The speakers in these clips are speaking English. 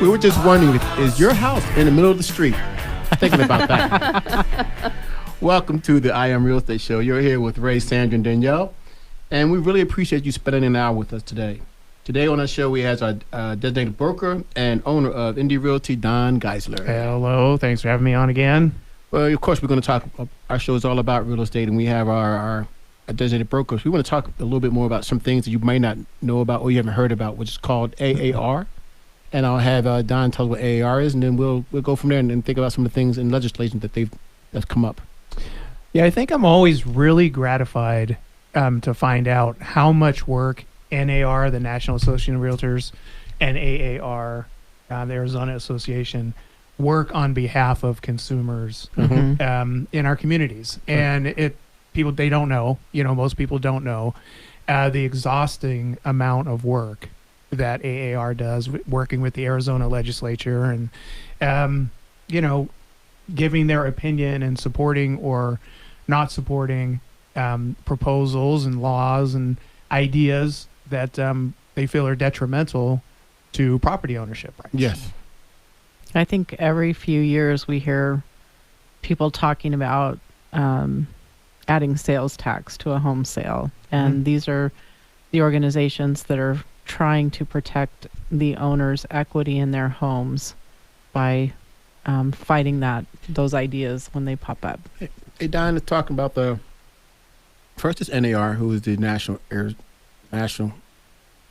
We were just wondering, is your house in the middle of the street? Thinking about that. Welcome to the I Am Real Estate Show. You're here with Ray, Sandra, and Danielle, and we really appreciate you spending an hour with us today. Today on our show, we have our designated broker and owner of Indie Realty, Don Geisler. Hello. Thanks for having me on again. Well, of course, we're going to talk. Our show is all about real estate, and we have our designated brokers. We want to talk a little bit more about some things that you might not know about or you haven't heard about, which is called AAR. And I'll have Don tell us what AAR is, and then we'll go from there and think about some of the things in legislation that's come up. Yeah, I think I'm always really gratified to find out how much work NAR, the National Association of Realtors, and AAR, the Arizona Association, work on behalf of consumers in our communities. Right. And they don't know, most people don't know the exhausting amount of work that AAR does, working with the Arizona legislature and, giving their opinion and supporting or not supporting proposals and laws and ideas that they feel are detrimental to property ownership rights. Yes. I think every few years we hear people talking about adding sales tax to a home sale. And these are the organizations that are trying to protect the owner's equity in their homes by fighting those ideas when they pop up. Hey, Don is talking about first is NAR, who is the National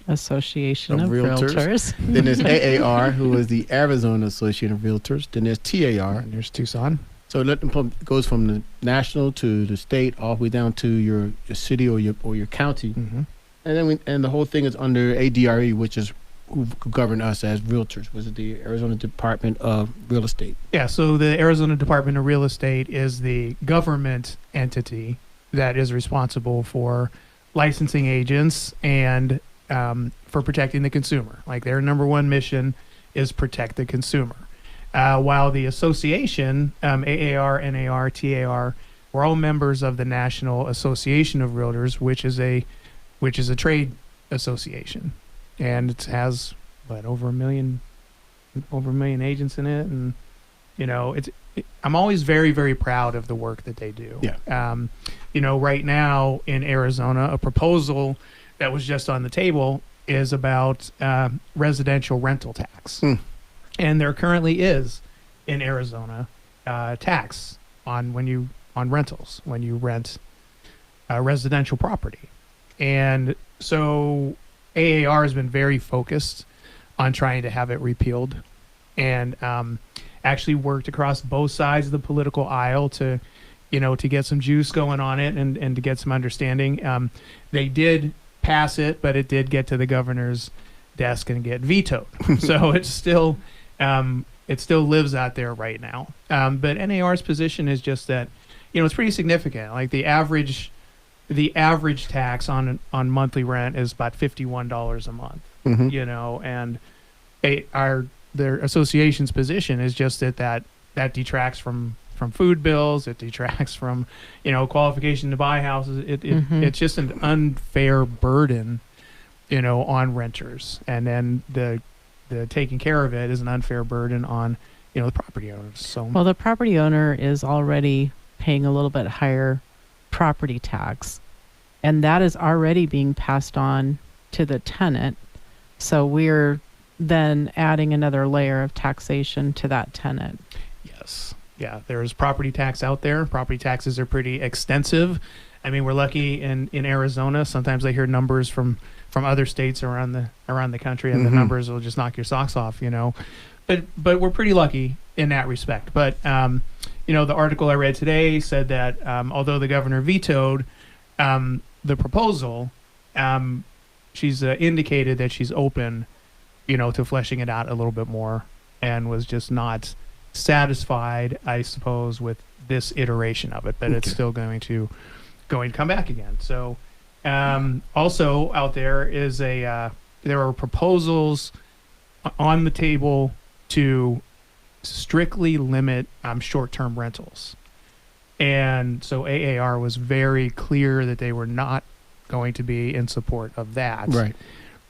Association of Realtors. Then there's AAR, who is the Arizona Association of Realtors. Then there's TAR. And there's Tucson. So it goes from the national to the state, all the way down to your city or your county. Mm-hmm. And then the whole thing is under ADRE, which is who govern us as realtors, which is the Arizona Department of Real Estate. Yeah, so the Arizona Department of Real Estate is the government entity that is responsible for licensing agents and for protecting the consumer. Like, their number one mission is protect the consumer. While the association, AAR, NAR, TAR, we're all members of the National Association of Realtors, which is a trade association, and it has over a million agents in it, and I'm always very, very proud of the work that they do. Yeah. Right now in Arizona, a proposal that was just on the table is about residential rental tax. And there currently is in Arizona tax on rentals when you rent a residential property. And so AAR has been very focused on trying to have it repealed, and actually worked across both sides of the political aisle to get some juice going on it and to get some understanding. They did pass it, but it did get to the governor's desk and get vetoed. So it's still it still lives out there right now. But NAR's position is just that it's pretty significant. Like, the average tax on monthly rent is about $51 a month. And their association's position is just that detracts from food bills. It detracts from qualification to buy houses. It's just an unfair burden on renters, and then the taking care of it is an unfair burden on the property owners. So, well, the property owner is already paying a little bit higher property tax, and that is already being passed on to the tenant. So we're then adding another layer of taxation to that tenant. Yes. Yeah, there's property tax out there. Property taxes are pretty extensive. I mean, we're lucky in Arizona. Sometimes I hear numbers from other states around the country, and the numbers will just knock your socks off, But we're pretty lucky in that respect. But the article I read today said that although the governor vetoed the proposal, she's indicated that she's open, to fleshing it out a little bit more, and was just not satisfied, I suppose, with this iteration of it. But it's still going to come back again. So also out there is there are proposals on the table to strictly limit short-term rentals. And so AAR was very clear that they were not going to be in support of that. Right.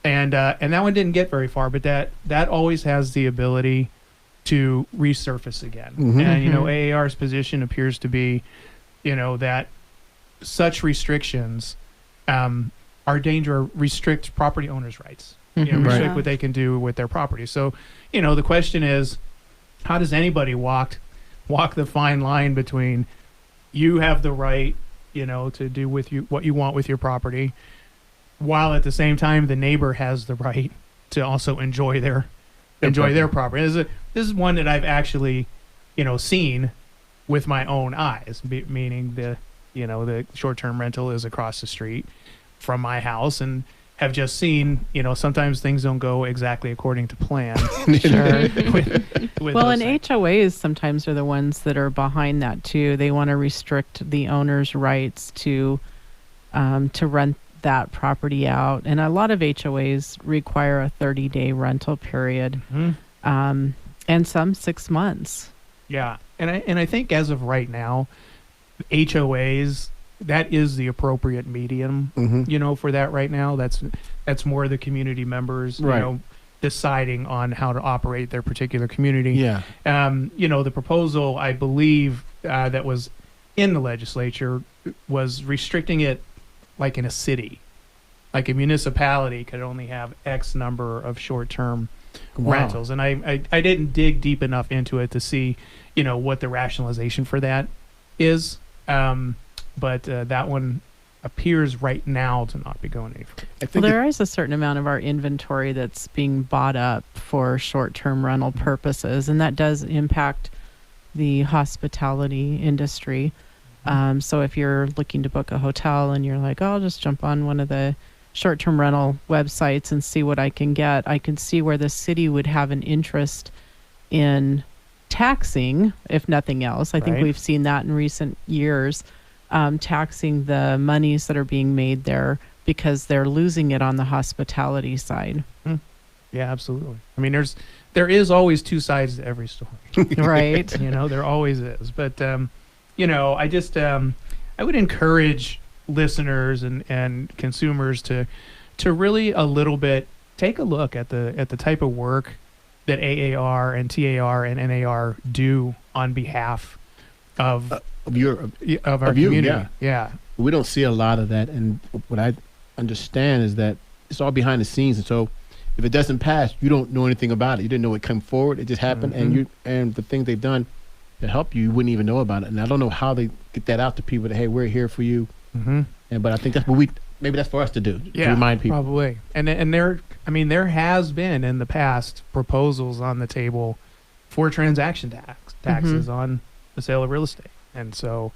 and that one didn't get very far, but that always has the ability to resurface again. And AAR's position appears to be, that such restrictions restrict property owners' rights. Restrict what they can do with their property. So, the question is, how does anybody walk the fine line between you have the right, to do with what you want with your property, while at the same time the neighbor has the right to also enjoy their property. This is one that I've actually, seen with my own eyes, meaning the short-term rental is across the street from my house, and have just seen, sometimes things don't go exactly according to plan. Sure. with Well, those and things. HOAs sometimes are the ones that are behind that too. They want to restrict the owner's rights to rent that property out, and a lot of HOAs require a 30-day rental period, and some 6 months. Yeah, and I think as of right now, HOAs, that is the appropriate medium, for that right now. That's more the community members, Right. Deciding on how to operate their particular community. Yeah. The proposal, I believe, that was in the legislature was restricting it like in a city. Like a municipality could only have X number of short-term rentals. And I didn't dig deep enough into it to see, what the rationalization for that is. But that one appears right now to not be going any further. I think Well, there is a certain amount of our inventory that's being bought up for short-term rental purposes, and that does impact the hospitality industry. So if you're looking to book a hotel and you're like, oh, I'll just jump on one of the short-term rental websites and see what I can get, I can see where the city would have an interest in taxing, if nothing else. I think Right. we've seen that in recent years, taxing the monies that are being made there because they're losing it on the hospitality side. Yeah, absolutely. I mean, there is always two sides to every story. Right. There always is. But I just I would encourage listeners and consumers to really a little bit take a look at the type of work that AAR and TAR and NAR do on behalf of our community. Yeah. we don't see a lot of that, and what I understand is that it's all behind the scenes, and so if it doesn't pass, you don't know anything about it. You didn't know it come forward. It just happened, and the things they've done to help you, you wouldn't even know about it. And I don't know how they get that out to people that, hey, we're here for you. But I think that's what maybe that's for us to do, to remind people. Probably. And there has been in the past proposals on the table for transaction taxes on the sale of real estate. And so,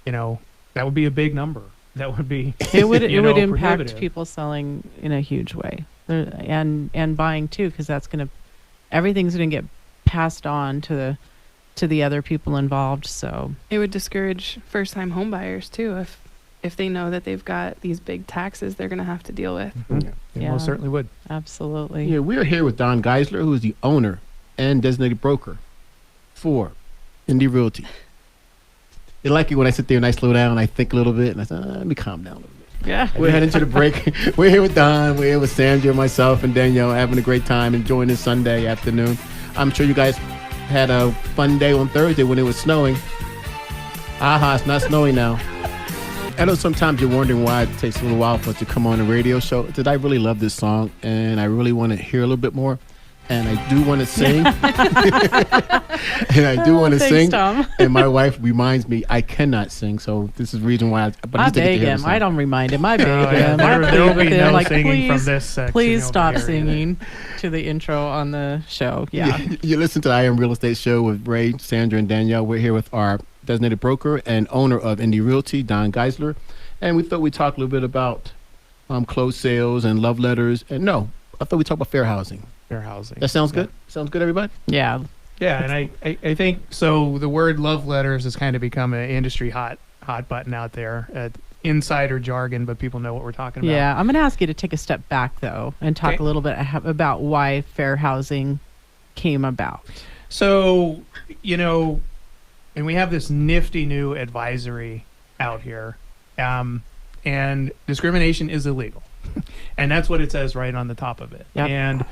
that would be a big number. That would be It would impact prohibitive. people selling in a huge way, and buying too, because everything's going to get passed on to the other people involved. So It would discourage first-time home buyers too if they know that they've got these big taxes they're going to have to deal with. It most certainly would. absolutely. Yeah, we are here with Don Geisler, who is the owner and designated broker for Indie Realty. They like it when I sit there and I slow down and I think a little bit, and I say, let me calm down a little bit. Yeah. We're heading to the break. We're here with Don. We're here with Sandra, myself, and Danielle, having a great time, enjoying this Sunday afternoon. I'm sure you guys had a fun day on Thursday when it was snowing. It's not snowing now. I know sometimes you're wondering why it takes a little while for us to come on the radio show. Did I really love this song, and I really want to hear a little bit more, and I do want to sing. And I do want to Thanks, sing. Tom. And my wife reminds me I cannot sing, so this is the reason why. But I just to get to beg hear the him. song. I don't remind him. I beg him. I There will plead be with him. no Like, singing from please, this section. please over stop here. singing to the intro on the show. Yeah. You listen to the I Am Real Estate Show with Ray, Sandra, and Danielle. We're here with our designated broker and owner of Indie Realty, Don Geisler. And we thought we'd talk a little bit about closed sales and love letters. And no, I thought we'd talk about fair housing. Fair housing. That sounds good? Sounds good, everybody? Yeah. Yeah, and I think so. The word love letters has kind of become an industry hot button out there. Insider jargon, but people know what we're talking about. Yeah. I'm going to ask you to take a step back, though, and talk Okay. a little bit about why fair housing came about. So, and we have this nifty new advisory out here, and discrimination is illegal. And that's what it says right on the top of it. Yep. And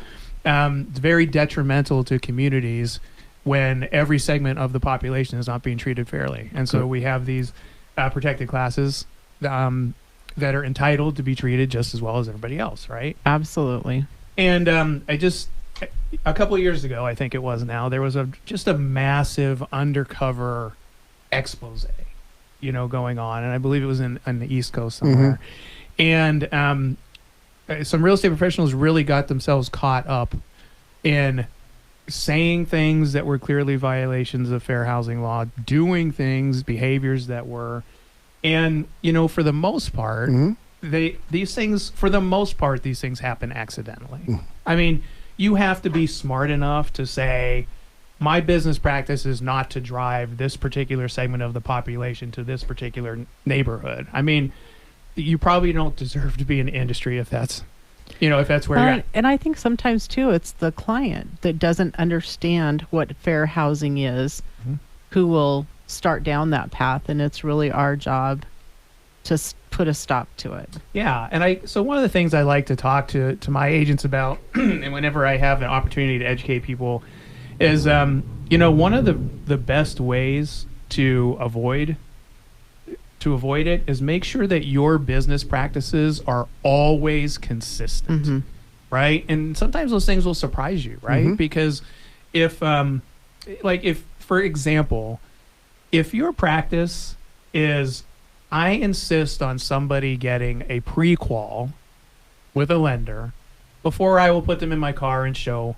it's very detrimental to communities when every segment of the population is not being treated fairly. And so we have these protected classes that are entitled to be treated just as well as everybody else, right? Absolutely. And a couple of years ago, I think it was now, there was just a massive undercover expose, going on. And I believe it was on the East Coast somewhere. And some real estate professionals really got themselves caught up in saying things that were clearly violations of fair housing law, doing things, behaviors that were, and for the most part, these things happen accidentally. I mean, you have to be smart enough to say, my business practice is not to drive this particular segment of the population to this particular neighborhood. I mean, you probably don't deserve to be in the industry if that's where you're at. And I think sometimes too, it's the client that doesn't understand what fair housing is, who will start down that path, and it's really our job to put a stop to it. Yeah, and so one of the things I like to talk to my agents about, and whenever I have an opportunity to educate people, is one of the best ways to avoid it is make sure that your business practices are always consistent, right? And sometimes those things will surprise you, right? Because if for example, if your practice is, I insist on somebody getting a pre-qual with a lender before I will put them in my car and show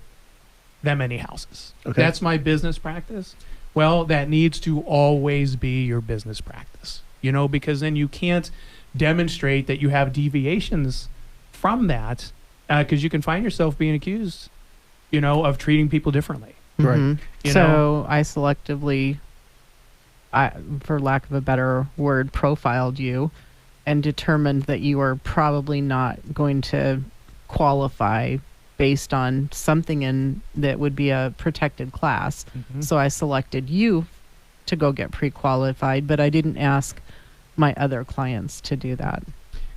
them any houses. Okay. That's my business practice. Well, that needs to always be your business practice, because then you can't demonstrate that you have deviations from that, because you can find yourself being accused, of treating people differently. Right. So I selectively, for lack of a better word, profiled you and determined that you are probably not going to qualify based on something that would be a protected class. So I selected you to go get pre-qualified, but I didn't ask my other clients to do that.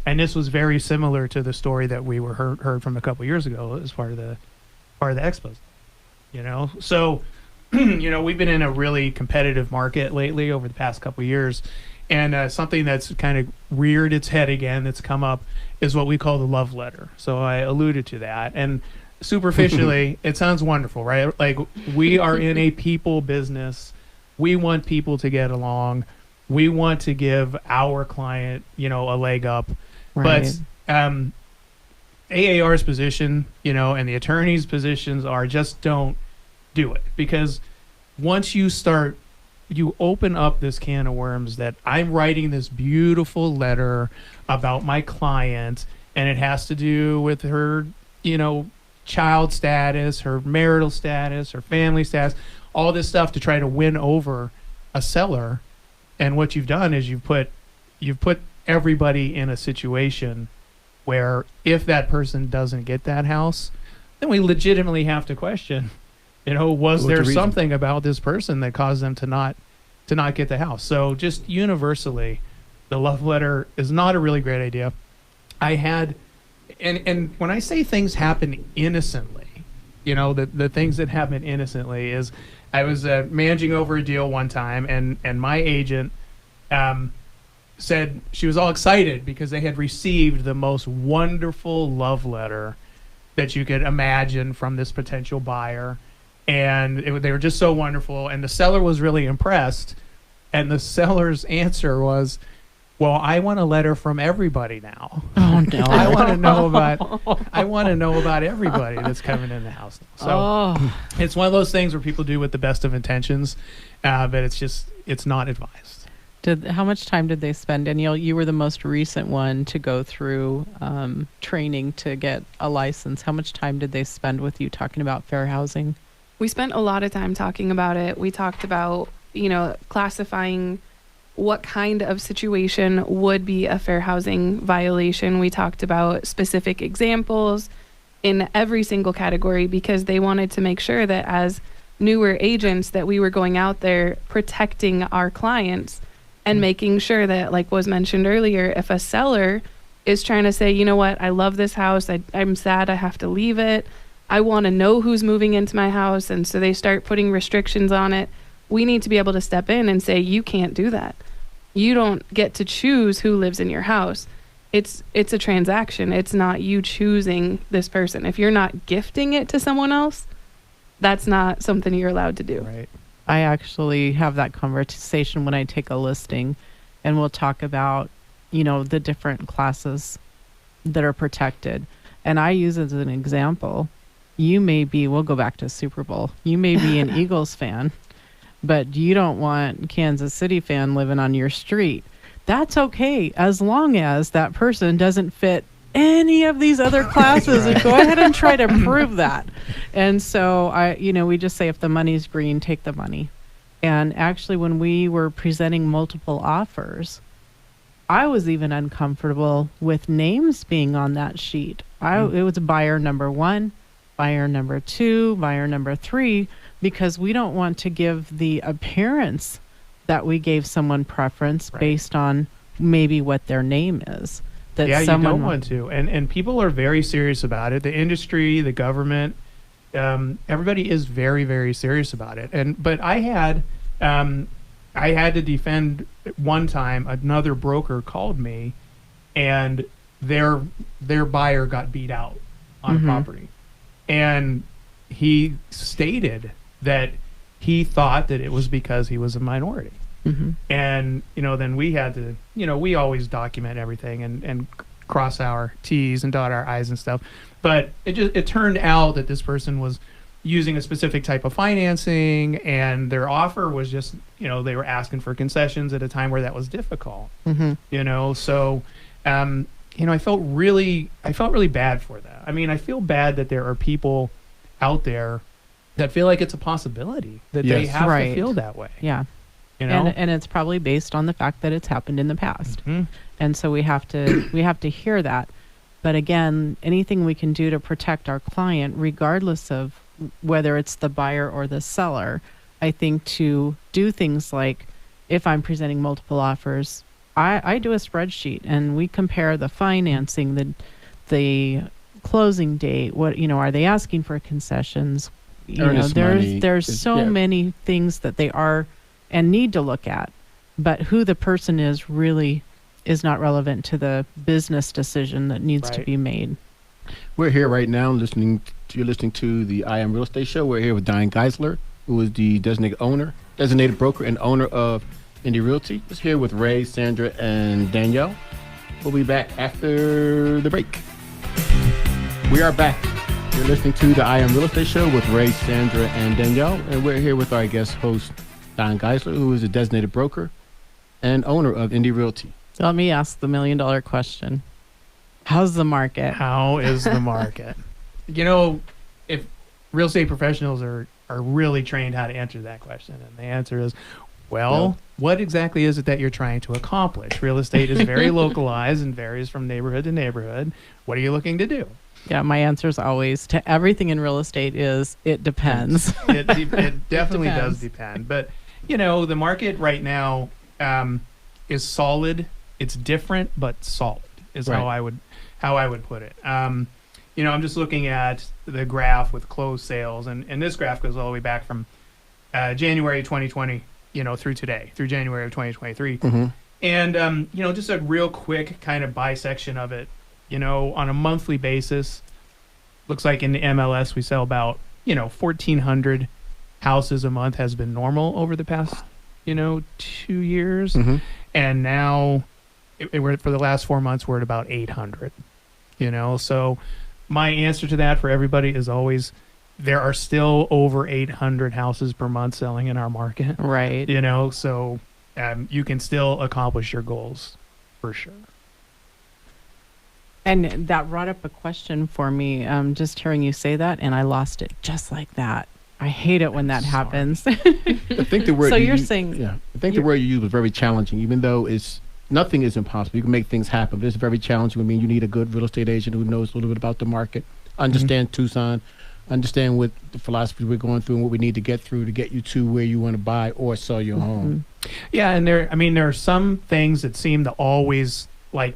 And this was very similar to the story that we were heard from a couple years ago as part of the expos. So we've been in a really competitive market lately over the past couple of years, and something that's kind of reared its head again that's come up is what we call the love letter. So I alluded to that, and superficially it sounds wonderful, right? Like, we are in a people business. We want people to get along. We want to give our client a leg up. Right. But AAR's position, and the attorney's positions are just don't do it, because once you open up this can of worms that I'm writing this beautiful letter about my client, and it has to do with her, child status, her marital status, her family status, all this stuff to try to win over a seller. And what you've done is you've put everybody in a situation where if that person doesn't get that house, then we legitimately have to question, was there something about this person that caused them to not get the house? So just universally, the love letter is not a really great idea. I had, and when I say things happen innocently, the things that happen innocently is, I was managing over a deal one time, and my agent said she was all excited because they had received the most wonderful love letter that you could imagine from this potential buyer. And they were just so wonderful. And the seller was really impressed. And the seller's answer was, well, I want a letter from everybody now. Oh, no. I want to know about everybody that's coming in the house now. So it's one of those things where people do with the best of intentions, but it's not advised. How much time did they spend? Danielle, you were the most recent one to go through training to get a license. How much time did they spend with you talking about fair housing? We spent a lot of time talking about it. We talked about, classifying what kind of situation would be a fair housing violation. We talked about specific examples in every single category, because they wanted to make sure that as newer agents that we were going out there protecting our clients and making sure that, like was mentioned earlier, if a seller is trying to say, you know what, I love this house. I'm sad I have to leave it. I want to know who's moving into my house. And so they start putting restrictions on it. We need to be able to step in and say, you can't do that. You don't get to choose who lives in your house. It's a transaction. It's not you choosing this person. If you're not gifting it to someone else, that's not something you're allowed to do. Right. I actually have that conversation when I take a listing, and we'll talk about, the different classes that are protected. And I use as an example, we'll go back to Super Bowl. You may be an Eagles fan, but you don't want Kansas City fan living on your street. That's okay, as long as that person doesn't fit any of these other classes. And go ahead and try to prove that. And so we just say, if the money's green, take the money. And actually, when we were presenting multiple offers, I was even uncomfortable with names being on that sheet. It was buyer number 1, buyer number 2, buyer number 3, because we don't want to give the appearance that we gave someone preference based on maybe what their name is. That you don't want to. And people are very serious about it. The industry, the government, everybody is very, very serious about it. But I had to defend one time. Another broker called me, and their buyer got beat out on a property, and he stated that he thought that it was because he was a minority. And, then we had to, we always document everything and cross our T's and dot our I's and stuff. But it turned out that this person was using a specific type of financing, and their offer was just, they were asking for concessions at a time where that was difficult. So, I felt really bad for that. I mean, I feel bad that there are people out there that feel like it's a possibility that they have to feel that way. Yeah. And it's probably based on the fact that it's happened in the past. And so we have to hear that. But again, anything we can do to protect our client, regardless of whether it's the buyer or the seller, I think to do things like, if I'm presenting multiple offers, I do a spreadsheet, and we compare the financing, the closing date, what, are they asking for concessions? There's so many things that they are and need to look at, but who the person is really is not relevant to the business decision that needs to be made. We're here right now you're listening to the I Am Real Estate Show. We're here with Diane Geisler, who is the designated broker and owner of Indie Realty. Is here with Ray, Sandra, and Danielle. We'll be back after the break. We are back. You're listening to the I Am Real Estate Show with Ray, Sandra, and Danielle, and we're here with our guest host, Diane Geisler, who is a designated broker and owner of Indie Realty. So let me ask the $1 million question. How's the market? How is the market? If real estate professionals are really trained how to answer that question, and the answer is, well, what exactly is it that you're trying to accomplish? Real estate is very localized and varies from neighborhood to neighborhood. What are you looking to do? Yeah, my answer is always to everything in real estate is it depends. It definitely does depend. But, the market right now is solid. It's different, but solid is how I would put it. I'm just looking at the graph with closed sales, and this graph goes all the way back from January 2020, through today, through January of 2023. And, just a real quick kind of bisection of it, on a monthly basis, looks like in the MLS we sell about, 1,400 houses a month has been normal over the past, 2 years. And now we're for the last 4 months, we're at about 800, So my answer to that for everybody is always, there are still over 800 houses per month selling in our market. Right. So you can still accomplish your goals for sure. And that brought up a question for me, just hearing you say that, and I lost it just like that. I hate it when that happens. I think the word the word you used was very challenging, even though nothing is impossible. You can make things happen, but it's very challenging. I mean, you need a good real estate agent who knows a little bit about the market, understand Tucson, understand what the philosophy we're going through and what we need to get through to get you to where you want to buy or sell your home. Yeah, and there are some things that seem to always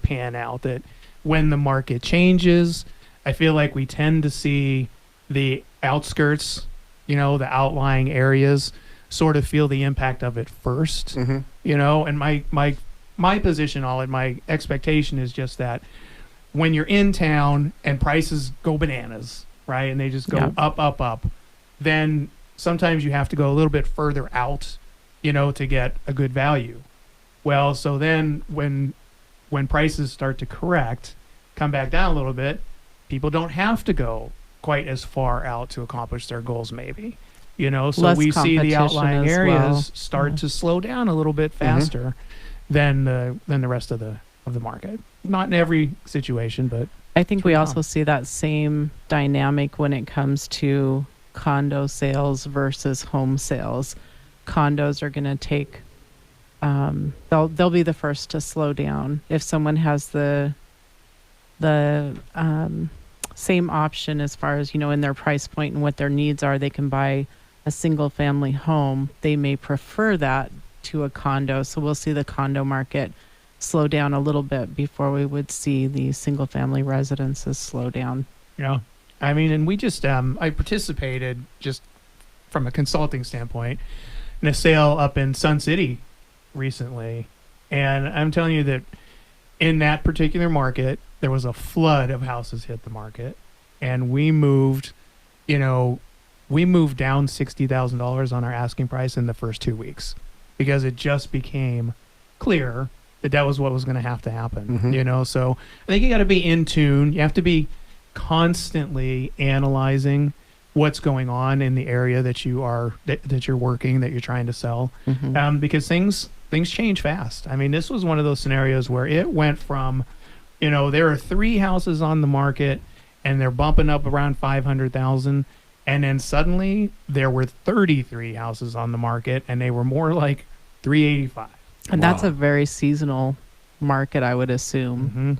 pan out that when the market changes, I feel like we tend to see the outskirts, the outlying areas sort of feel the impact of it first, and my position on it, my expectation is just that when you're in town and prices go bananas, right, and they just go up, then sometimes you have to go a little bit further out, to get a good value. Well, so then when prices start to correct, come back down a little bit, people don't have to go quite as far out to accomplish their goals, maybe. So Less we see the outlying competition as areas well. start to slow down a little bit faster than the rest of the market. Not in every situation, but I think we Wow. also see that same dynamic when it comes to condo sales versus home sales. Condos are going to take, they'll be the first to slow down. If someone has the same option as far as, in their price point and what their needs are, they can buy a single family home. They may prefer that to a condo. So we'll see the condo market slow down a little bit before we would see the single family residences slow down. I mean, and we just, I participated just from a consulting standpoint in a sale up in Sun City recently. And I'm telling you that in that particular market, there was a flood of houses hit the market. And we moved down $60,000 on our asking price in the first 2 weeks because it just became clear that was what was going to happen, So I think you got to be in tune. You have to be constantly analyzing what's going on in the area that you're working, that you're trying to sell, because things change fast. I mean, this was one of those scenarios where it went from, there are 3 houses on the market and they're bumping up around 500,000. And then suddenly there were 33 houses on the market and they were more like 385. And that's a very seasonal market, I would assume.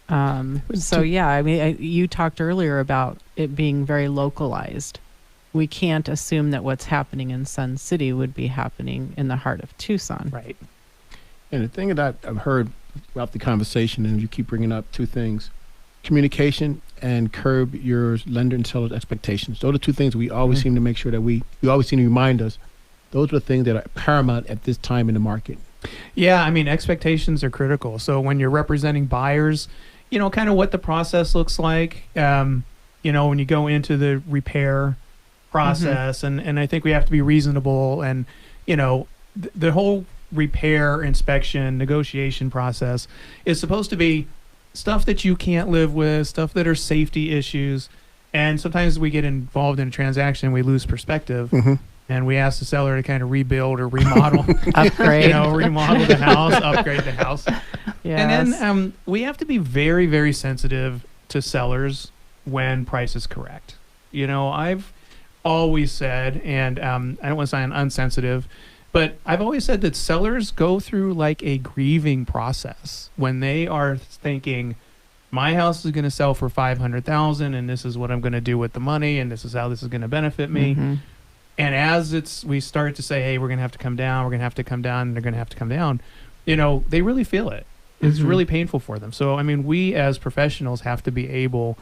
So yeah, I mean, you talked earlier about it being very localized. We can't assume that what's happening in Sun City would be happening in the heart of Tucson. Right. And the thing that I've heard throughout the conversation, and you keep bringing up 2 things: communication and curb your lender and seller's expectations. Those are 2 things we always seem to make sure that we always seem to remind us. Those are the things that are paramount at this time in the market. Yeah, I mean, expectations are critical. So when you're representing buyers, kind of what the process looks like, when you go into the repair process, and I think we have to be reasonable, and, the whole repair, inspection, negotiation process is supposed to be stuff that you can't live with, stuff that are safety issues. And sometimes we get involved in a transaction, we lose perspective. And we ask the seller to kind of rebuild or remodel, Upgrade. remodel the house, upgrade the house. Yes. And then we have to be very, very sensitive to sellers when price is correct. I've always said, and I don't want to sound unsensitive, but I've always said that sellers go through like a grieving process when they are thinking, my house is going to sell for $500,000, and this is what I'm going to do with the money, and this is how this is going to benefit me. And as we start to say, hey, we're going to have to come down, and they're going to have to come down, they really feel it. It's really painful for them. So, I mean, we as professionals have to be able,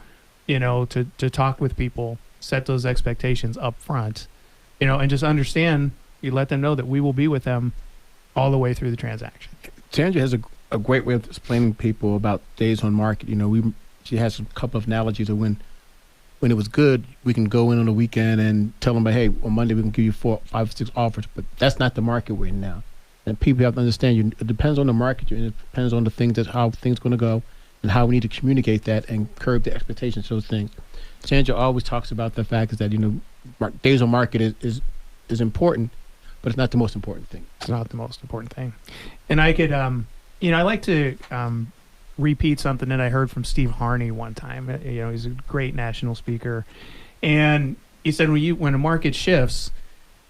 to talk with people, set those expectations up front, and just understand, you let them know that we will be with them all the way through the transaction. Sandra has a great way of explaining to people about days on market. She has a couple of analogies of when it was good, we can go in on the weekend and tell them, hey, on Monday we can give you 4, 5, 6 offers, but that's not the market we're in now. And people have to understand, it depends on the market, and it depends on the things how things going to go, and how we need to communicate that and curb the expectations of those things. Sandra always talks about the fact is that days on market is important, but it's not the most important thing. It's not the most important thing. And I could, I like to repeat something that I heard from Steve Harney one time. He's a great national speaker, and he said when a market shifts,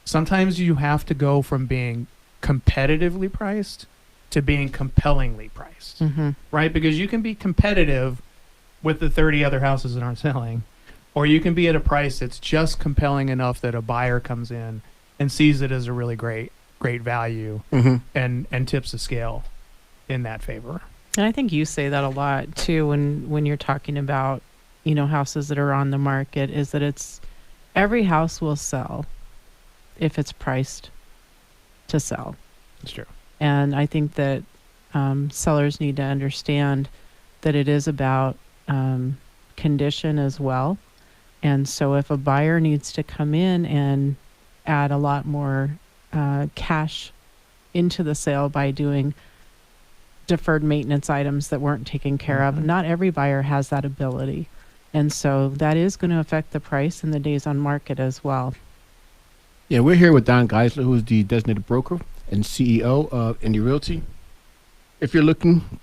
sometimes you have to go from being competitively priced to being compellingly priced, right? Because you can be competitive with the 30 other houses that aren't selling, or you can be at a price that's just compelling enough that a buyer comes in and sees it as a really great value and tips the scale in that favor. And I think you say that a lot too when you're talking about, houses that are on the market, is that it's every house will sell if it's priced to sell. That's true. And I think that sellers need to understand that it is about condition as well. And so if a buyer needs to come in and add a lot more cash into the sale by doing deferred maintenance items that weren't taken care of, not every buyer has that ability. And so that is going to affect the price and the days on market as well. Yeah, we're here with Don Geisler, who is the designated broker and CEO of Indy Realty. If you're looking,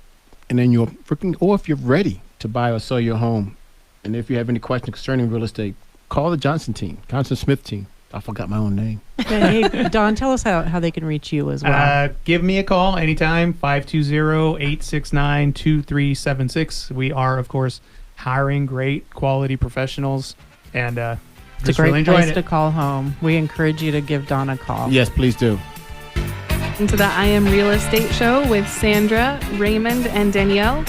and then you're freaking, or if you're ready to buy or sell your home, and if you have any questions concerning real estate, call the Johnson Smith team. I forgot my own name. Hey, Don, tell us how they can reach you as well. Give me a call anytime, 520-869-2376. We are, of course, hiring great quality professionals, and it's a great place to call home. We encourage you to give Don a call. Yes, please do. Into the I Am Real Estate Show with Sandra, Raymond, and Danielle.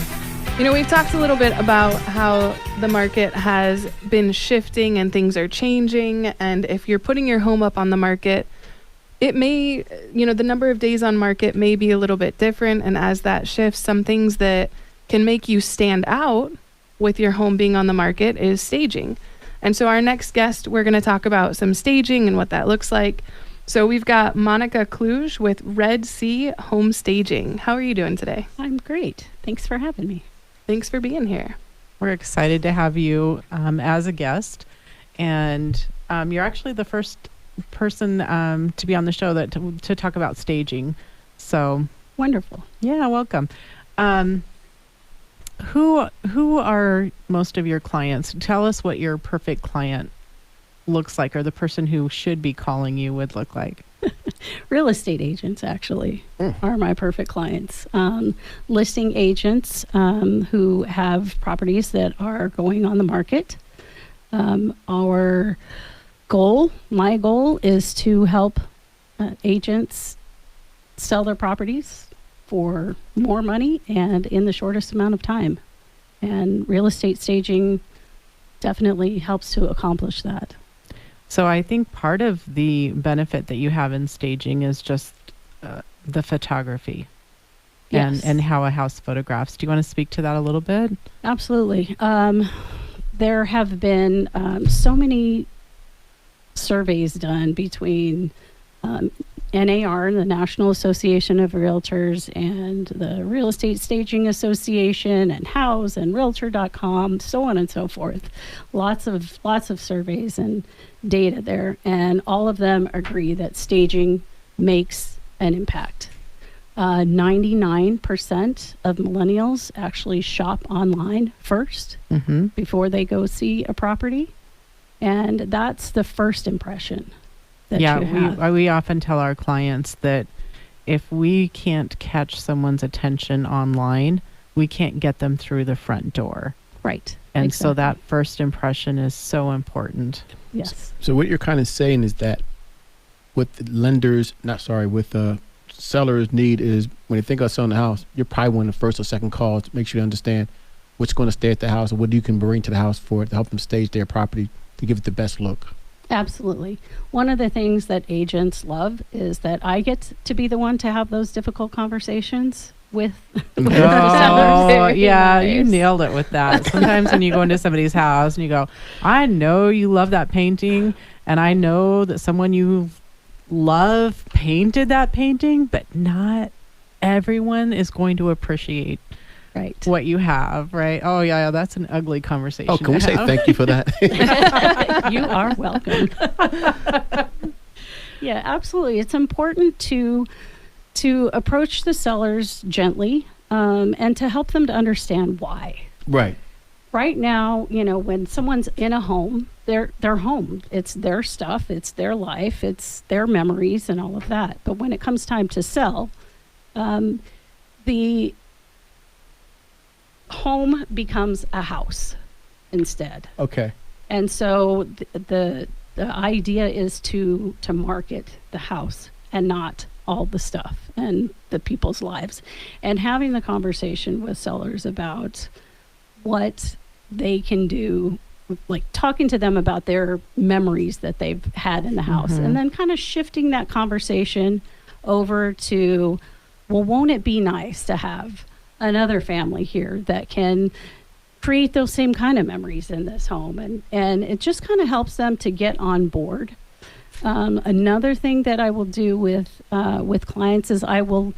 We've talked a little bit about how the market has been shifting and things are changing. And if you're putting your home up on the market, it may, the number of days on market may be a little bit different. And as that shifts, some things that can make you stand out with your home being on the market is staging. And so our next guest, we're going to talk about some staging and what that looks like. So we've got Monica Kluge with Red Sea Home Staging. How are you doing today? I'm great. Thanks for having me. Thanks for being here. We're excited to have you as a guest. And you're actually the first person to be on the show to talk about staging. So wonderful. Yeah, welcome. Who are most of your clients? Tell us what your perfect client looks like, or the person who should be calling you would look like. Real estate agents actually are my perfect clients. Listing agents who have properties that are going on the market. My goal is to help agents sell their properties for more money and in the shortest amount of time. And real estate staging definitely helps to accomplish that. So I think part of the benefit that you have in staging is just the photography. Yes. And how a house photographs. Do you want to speak to that a little bit? Absolutely. There have been so many surveys done between NAR, the National Association of Realtors, and the Real Estate Staging Association, and House, and Realtor.com, so on and so forth. Lots of surveys and data there, and all of them agree that staging makes an impact. 99% of millennials actually shop online first before they go see a property, and that's the first impression. We often tell our clients that if we can't catch someone's attention online, we can't get them through the front door. Right. And exactly. so that first impression is so important. Yes. So what you're kind of saying is that what the sellers need is, when they think of selling the house, you're probably one of the first or second calls to make sure you understand what's going to stay at the house, or what you can bring to the house for it to help them stage their property to give it the best look. Absolutely. One of the things that agents love is that I get to be the one to have those difficult conversations with the sellers. Yeah, you nailed it with that. Sometimes when you go into somebody's house and you go, I know you love that painting, and I know that someone you love painted that painting, but not everyone is going to appreciate what you have, right? Oh, yeah, that's an ugly conversation. Oh, can we say thank you for that? You are welcome. Yeah, absolutely. It's important to approach the sellers gently and to help them to understand why. Right. Right now, when someone's in a home, they're home. It's their stuff. It's their life. It's their memories and all of that. But when it comes time to sell, the home becomes a house instead. Okay. And so the idea is to market the house and not all the stuff and the people's lives, and having the conversation with sellers about what they can do, like talking to them about their memories that they've had in the house, and then kind of shifting that conversation over to, well, won't it be nice to have another family here that can create those same kind of memories in this home? And it just kind of helps them to get on board. Another thing that I will do with clients is I will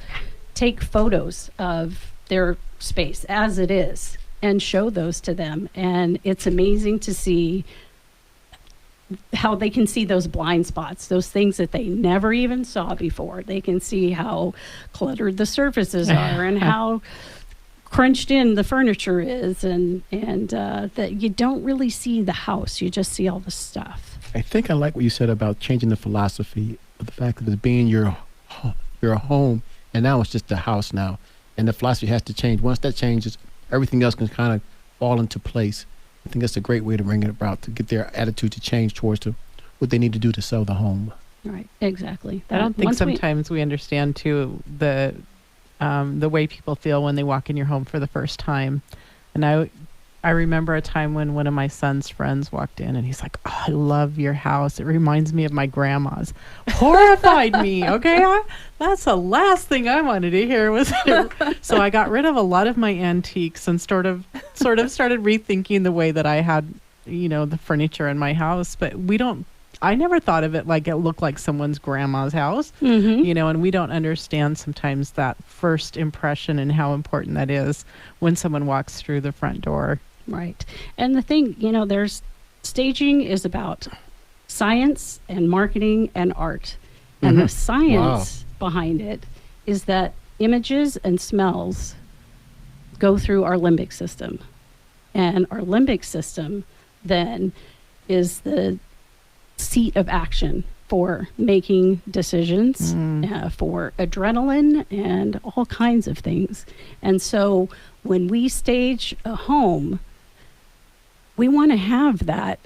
take photos of their space as it is and show those to them. And it's amazing to see how they can see those blind spots, those things that they never even saw before. They can see how cluttered the surfaces are and how crunched in the furniture is, and that you don't really see the house. You just see all the stuff. I think I like what you said about changing the philosophy of the fact that it's being your home, and now it's just the house now. And the philosophy has to change. Once that changes, everything else can kind of fall into place. I think that's a great way to bring it about, to get their attitude to change towards what they need to do to sell the home. Right, exactly. I don't think sometimes we understand too the way people feel when they walk in your home for the first time. And I remember a time when one of my son's friends walked in and he's like, "Oh, I love your house. It reminds me of my grandma's." Horrified me. Okay. That's the last thing I wanted to hear was so I got rid of a lot of my antiques and sort of started rethinking the way that I had, the furniture in my house. But I never thought of it like it looked like someone's grandma's house, and we don't understand sometimes that first impression and how important that is when someone walks through the front door. Right. And the thing, there's staging is about science and marketing and art. And the science behind it is that images and smells go through our limbic system. And our limbic system then is the seat of action for making decisions, for adrenaline and all kinds of things. And so when we stage a home, we want to have that,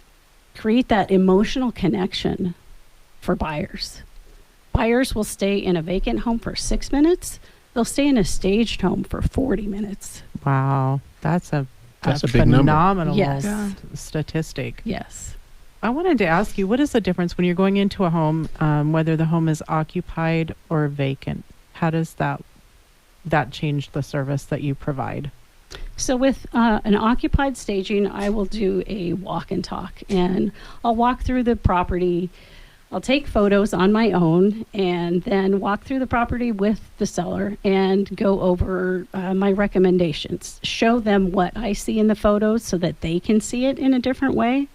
create that emotional connection for buyers. Buyers will stay in a vacant home for 6 minutes. They'll stay in a staged home for 40 minutes. Wow. That's a big phenomenal Yes. statistic. Yes. I wanted to ask you, what is the difference when you're going into a home, whether the home is occupied or vacant? How does that change the service that you provide? So with an occupied staging, I will do a walk and talk, and I'll walk through the property. I'll take photos on my own and then walk through the property with the seller and go over my recommendations, show them what I see in the photos so that they can see it in a different way,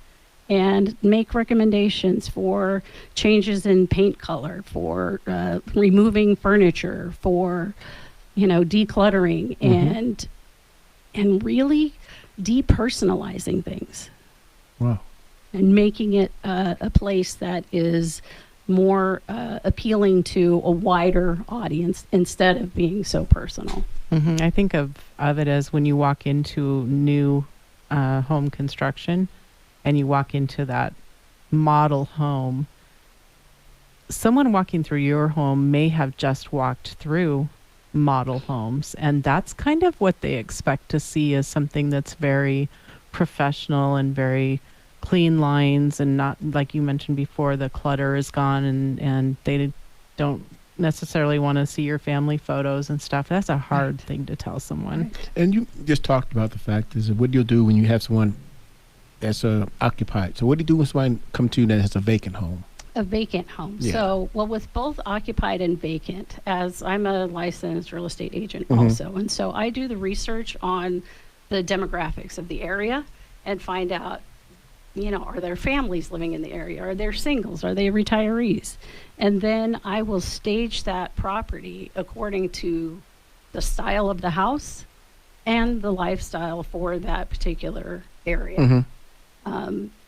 and make recommendations for changes in paint color, for removing furniture, for decluttering, and really depersonalizing things. Wow. And making it a place that is more appealing to a wider audience instead of being so personal. I think of it as when you walk into new home construction and you walk into that model home, someone walking through your home may have just walked through model homes, and that's kind of what they expect to see, is something that's very professional and very clean lines, and not, like you mentioned before, the clutter is gone, and they don't necessarily want to see your family photos and stuff. That's a hard thing to tell someone. And you just talked about the fact is, what do you do when you have someone that's occupied? So what do you do when someone come to you that has a vacant home? A vacant home. Yeah. So, with both occupied and vacant, as I'm a licensed real estate agent also, and so I do the research on the demographics of the area and find out, are there families living in the area? Are there singles? Are they retirees? And then I will stage that property according to the style of the house and the lifestyle for that particular area.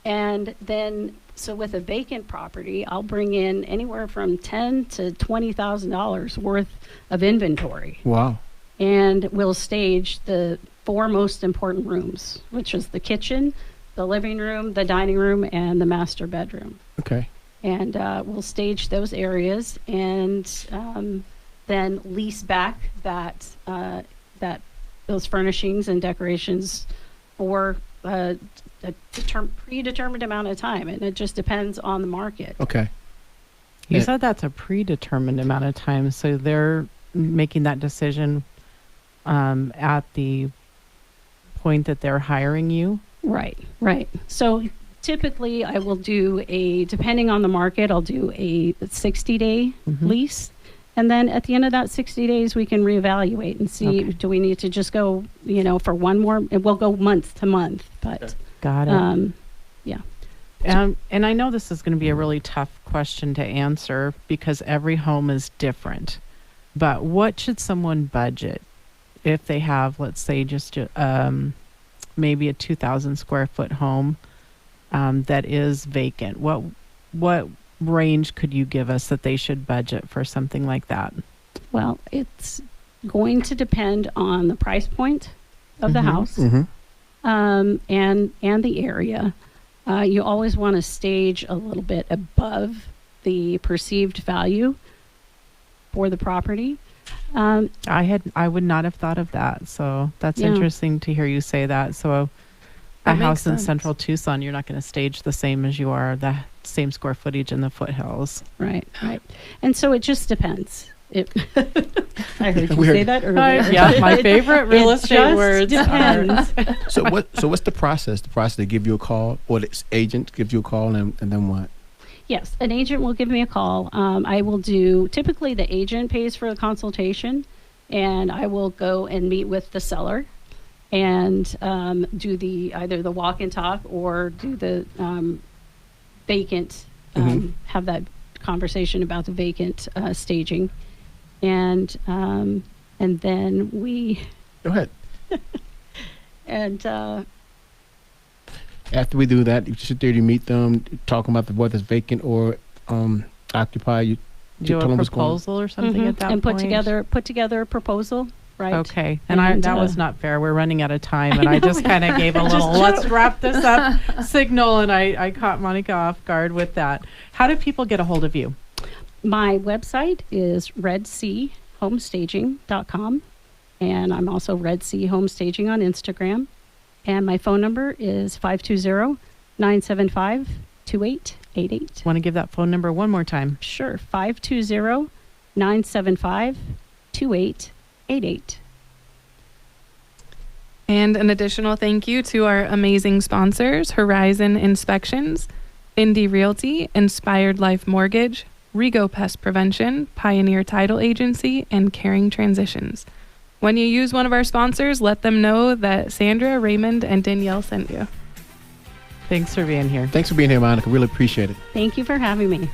And then, so with a vacant property, I'll bring in anywhere from $10,000 to $20,000 worth of inventory. Wow. And we'll stage the 4 most important rooms, which is the kitchen, the living room, the dining room, and the master bedroom. Okay. and we'll stage those areas and then lease back those furnishings and decorations for a predetermined amount of time, and it just depends on the market. Okay. You Yeah. said that's a predetermined amount of time, so they're making that decision at the point that they're hiring you. Right. So typically I will do depending on the market, I'll do a 60-day Mhm. lease. And then at the end of that 60 days, we can reevaluate and see, Okay. do we need to just go, for one more, and we'll go month to month, but, Got it. yeah. And I know this is going to be a really tough question to answer because every home is different. But what should someone budget if they have, let's say, just maybe a 2,000 square foot home that is vacant? What range could you give us that they should budget for something like that? Well, it's going to depend on the price point of the Mhm. house, and the area. You always want to stage a little bit above the perceived value for the property. I would not have thought of that. So that's Yeah. interesting to hear you say that. So a That makes house in sense. central Tucson, you're not going to stage the same as you are the same square footage in the foothills. Right. And so it just depends. I heard you Weird. say that earlier. Yeah, my favorite real It estate just words are- depends. So what's the process? The process, they give you a call, or the agent gives you a call, and then what? Yes, an agent will give me a call. I will typically the agent pays for the consultation, and I will go and meet with the seller and do either the walk and talk or do the vacant, have that conversation about the vacant staging. And then we, Go ahead. and After we do that, you sit there, you meet them, talking about whether it's vacant or occupied. You Do tell a them what's going on. proposal or something Mhm. at that and point. put together a proposal, right? Okay, and And, that was not fair. We're running out of time, and I know. just kind of gave a little "let's wrap this up" signal, and I caught Monica off guard with that. How do people get a hold of you? My website is redseahomestaging.com, and I'm also Red Sea Home Staging on Instagram. And my phone number is 520-975-2888. Want to give that phone number one more time? Sure, 520-975-2888. And an additional thank you to our amazing sponsors, Horizon Inspections, Indy Realty, Inspired Life Mortgage, Rego Pest Prevention, Pioneer Title Agency, and Caring Transitions. When you use one of our sponsors, let them know that Sandra, Raymond, and Danielle sent you. Thanks for being here. Thanks for being here, Monica. Really appreciate it. Thank you for having me.